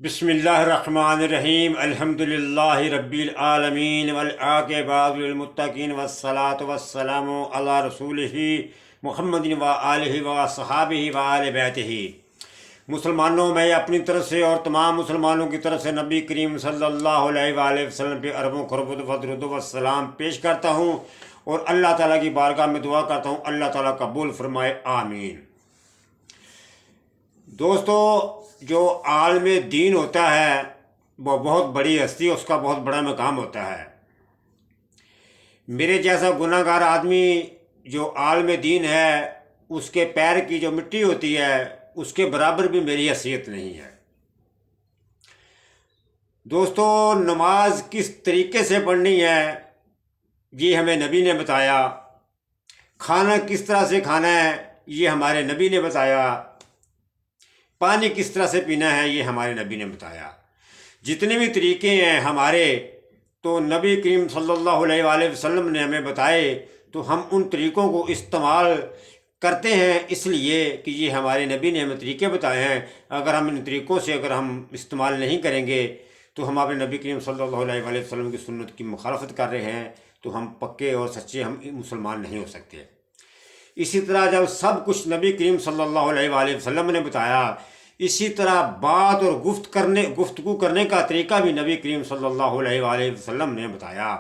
بسم اللہ الرحمن الرحیم الحمدللہ رب العالمین والعاقبۃ للمتقین والصلاۃ والسلام علی رسولہ محمد وآلہ وصحابہ وآل بیتہ۔ مسلمانوں، میں اپنی طرف سے اور تمام مسلمانوں کی طرف سے نبی کریم صلی اللہ علیہ وآلہ وسلم پہ اربوں خربت درود و السلام پیش کرتا ہوں اور اللہ تعالیٰ کی بارگاہ میں دعا کرتا ہوں اللہ تعالیٰ قبول فرمائے، آمین۔ دوستو، جو عالم دین ہوتا ہے وہ بہت بڑی ہستی، اس کا بہت بڑا مقام ہوتا ہے۔ میرے جیسا گناہ گار آدمی جو عالم دین ہے، اس کے پیر کی جو مٹی ہوتی ہے اس کے برابر بھی میری حیثیت نہیں ہے۔ دوستو، نماز کس طریقے سے پڑھنی ہے یہ ہمیں نبی نے بتایا، کھانا کس طرح سے کھانا ہے یہ ہمارے نبی نے بتایا، پانی کس طرح سے پینا ہے یہ ہمارے نبی نے بتایا۔ جتنے بھی طریقے ہیں ہمارے تو نبی کریم صلی اللہ علیہ وآلہ وسلم نے ہمیں بتائے، تو ہم ان طریقوں کو استعمال کرتے ہیں، اس لیے کہ یہ ہمارے نبی نے ہمیں طریقے بتائے ہیں۔ اگر ہم ان طریقوں سے ہم استعمال نہیں کریں گے تو ہم اپنے نبی کریم صلی اللہ علیہ وآلہ وسلم کی سنت کی مخالفت کر رہے ہیں، تو ہم پکے اور سچے ہم مسلمان نہیں ہو سکتے۔ اسی طرح جب سب کچھ نبی کریم صلی اللہ علیہ وآلہ وسلم نے بتایا، اسی طرح بات اور گفتگو کرنے کا طریقہ بھی نبی کریم صلی اللہ علیہ وآلہ وسلم نے بتایا۔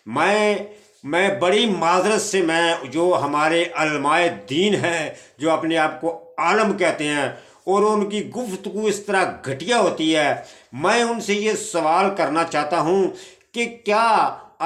میں بڑی معذرت سے، میں جو ہمارے علماء دین ہیں جو اپنے آپ کو عالم کہتے ہیں اور ان کی گفتگو اس طرح گھٹیا ہوتی ہے، میں ان سے یہ سوال کرنا چاہتا ہوں کہ کیا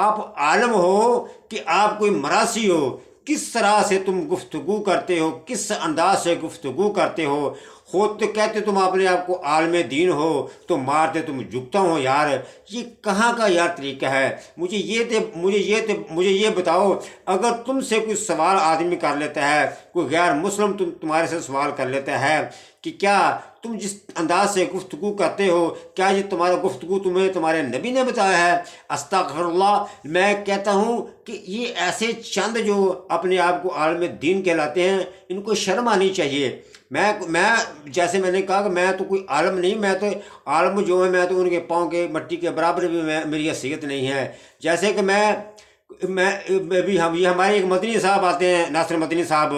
آپ عالم ہو کہ آپ کوئی مراثی ہو؟ کس طرح سے تم گفتگو کرتے ہو، کس انداز سے گفتگو کرتے ہو؟ خود تو کہتے تم اپنے آپ کو عالم دین ہو تو مارتے تم جھکتا ہو۔ یار یہ کہاں کا یار طریقہ ہے؟ مجھے یہ بتاؤ، اگر تم سے کوئی سوال آدمی کر لیتا ہے، کوئی غیر مسلم تمہارے سے سوال کر لیتا ہے کہ کیا تم جس انداز سے گفتگو کرتے ہو، کیا یہ تمہارا گفتگو تمہارے نبی نے بتایا ہے؟ استغفر اللہ، میں کہتا ہوں کہ یہ ایسے چند جو اپنے آپ کو عالم دین کہلاتے ہیں، ان کو شرم آنی چاہیے۔ میں جیسے میں نے کہا کہ میں تو کوئی عالم نہیں، میں تو عالم جو ہے میں تو ان کے پاؤں کے مٹی کے برابر بھی میری حیثیت نہیں ہے۔ جیسے کہ بھی یہ ہمارے ایک مدنی صاحب آتے ہیں، ناصر مدنی صاحب،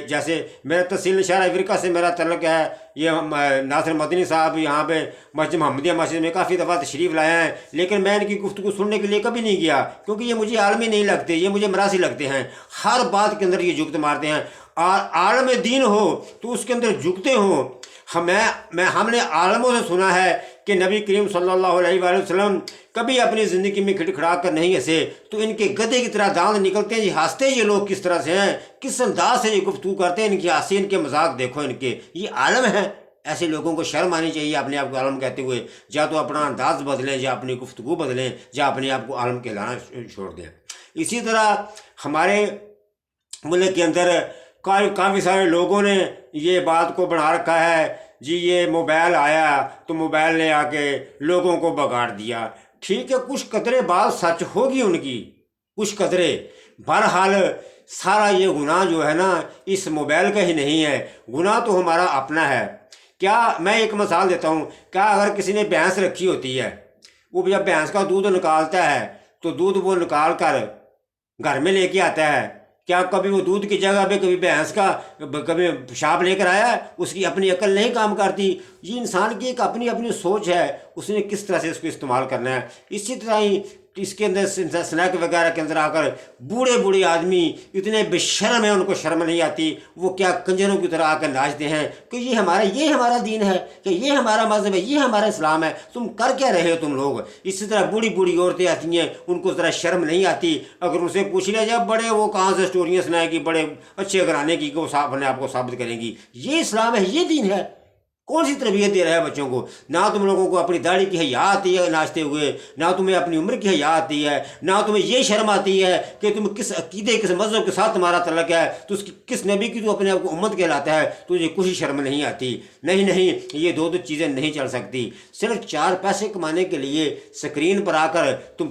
جیسے میرا تحصیل نشارہ فرقہ سے میرا تعلق ہے، یہ ناصر مدنی صاحب یہاں پہ مسجد محمدیہ مسجد میں کافی دفعہ تشریف لائے ہیں، لیکن میں ان کی گفتگو سننے کے لیے کبھی نہیں گیا، کیونکہ یہ مجھے عالمی نہیں لگتے، یہ مجھے مراثی لگتے ہیں۔ ہر بات کے اندر یہ جھکت مارتے ہیں۔ عالم دین ہو تو اس کے اندر جھکتے ہوں۔ ہم نے عالموں سے سنا ہے کہ نبی کریم صلی اللہ علیہ وآلہ وسلم کبھی اپنی زندگی میں کھڑکھڑا کر نہیں ہنسے، تو ان کے گدھے کی طرح دانت نکلتے ہیں۔ یہ ہنستے یہ لوگ کس طرح سے ہیں، کس انداز سے یہ گفتگو کرتے ہیں، ان کی ہنسی، ان کے مذاق دیکھو ان کے، یہ عالم ہیں۔ ایسے لوگوں کو شرم آنی چاہیے اپنے آپ کو عالم کہتے ہوئے، یا تو اپنا انداز بدلیں یا اپنی گفتگو بدلیں یا اپنے آپ کو عالم کہلانا چھوڑ دیں۔ اسی طرح ہمارے ملک کے اندر کافی سارے لوگوں نے یہ بات کو بنا رکھا ہے، جی یہ موبائل آیا تو موبائل نے آ کے لوگوں کو بگاڑ دیا۔ ٹھیک ہے، کچھ قدرے بات سچ ہوگی ان کی، کچھ قدرے، بہرحال سارا یہ گناہ جو ہے نا اس موبائل کا ہی نہیں ہے، گناہ تو ہمارا اپنا ہے۔ کیا میں ایک مثال دیتا ہوں، کیا اگر کسی نے بھینس رکھی ہوتی ہے، وہ جب بھینس کا دودھ نکالتا ہے تو دودھ وہ نکال کر گھر میں لے کے آتا ہے، کیا کبھی وہ دودھ کی جگہ پہ کبھی بھینس کا کبھی پیشاب لے کر آیا ہے؟ اس کی اپنی عقل نہیں کام کرتی۔ یہ انسان کی ایک اپنی سوچ ہے، اس نے کس طرح سے اس کو استعمال کرنا ہے۔ اسی طرح ہی اس کے اندر سنیک وغیرہ کے اندر آ کر بوڑھے آدمی اتنے بے شرم ہیں، ان کو شرم نہیں آتی، وہ کیا کنجروں کی طرح آ کر ناچتے ہیں کہ یہ ہمارا دین ہے، کہ یہ ہمارا مذہب ہے، یہ ہمارا اسلام ہے۔ تم کر کیا رہے ہو تم لوگ؟ اسی طرح بوڑھی عورتیں آتی ہیں، ان کو ذرا شرم نہیں آتی، اگر ان سے پوچھ لیا جائے بڑے وہ کہاں سے اسٹوریاں سنائے گی، بڑے اچھے گھرانے کی، کہ وہ اپنے آپ کو ثابت کریں گی۔ یہ اسلام ہے، یہ دین ہے؟ کون سی تربیت دے رہا ہے بچوں کو؟ نہ تم لوگوں کو اپنی داڑھی کی حیا آتی ہے ناچتے ہوئے، نہ تمہیں اپنی عمر کی حیا آتی ہے، نہ تمہیں یہ شرم آتی ہے کہ تم کس عقیدے کس مذہب کے ساتھ تمہارا تعلق ہے، تو کس نبی کی تو اپنے آپ کو امت کہلاتا ہے، تجھے کچھ شرم نہیں آتی؟ نہیں، یہ دو چیزیں نہیں چل سکتی۔ صرف 4 پیسے کمانے کے لیے سکرین پر آ کر تم